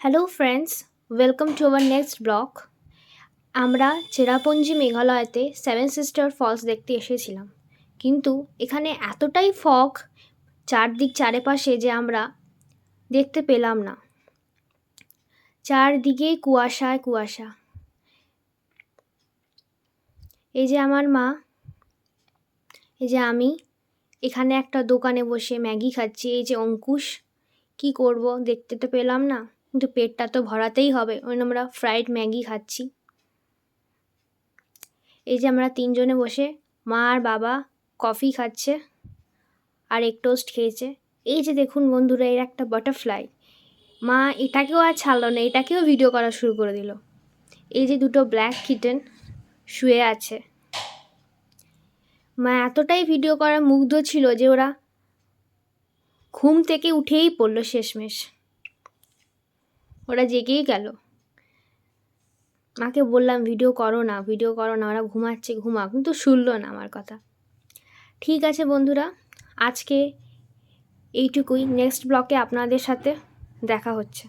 Hello friends, welcome to our next blog. আমরা Cherrapunji মেঘালয়তে seven sister false দেখতে এসেছিলাম, কিন্তু এখানে এতটাই ফগ চারপাশে যে আমরা দেখতে পেলাম না। চারদিকেই কুয়াশায় কুয়াশা। এই যে আমার মা, এই যে আমি এখানে একটা দোকানে বসে ম্যাগি খাচ্ছি। এই যে অঙ্কুশ, কি করব, দেখতে তো পেলাম না, কিন্তু পেটটা তো ভরাতেই হবে, ওই আমরা ফ্রাইড ম্যাগি খাচ্ছি। এই যে আমরা তিনজনে বসে, মা আর বাবা কফি খাচ্ছে আর এক টোস্ট খেয়েছে। এই যে দেখুন বন্ধুরা, এর একটা বাটারফ্লাই, মা এটাকেও আর ছাড়লো না, এটাকেও ভিডিও করা শুরু করে দিল। এই যে দুটো ব্ল্যাক কিটেন শুয়ে আছে। মা এতটাই ভিডিও করা মুগ্ধ ছিল যে ওরা ঘুম থেকে উঠেই পড়লো শেষমেশ, ওরা জেগেই গেল। মাকে বললাম ভিডিও করো না, ভিডিও করো না, ওরা ঘুমাচ্ছে, ঘুমা, কিন্তু শুনলো না আমার কথা। ঠিক আছে বন্ধুরা, আজকে এইটুকুই। নেক্সট ব্লগে আপনাদের সাথে দেখা হচ্ছে।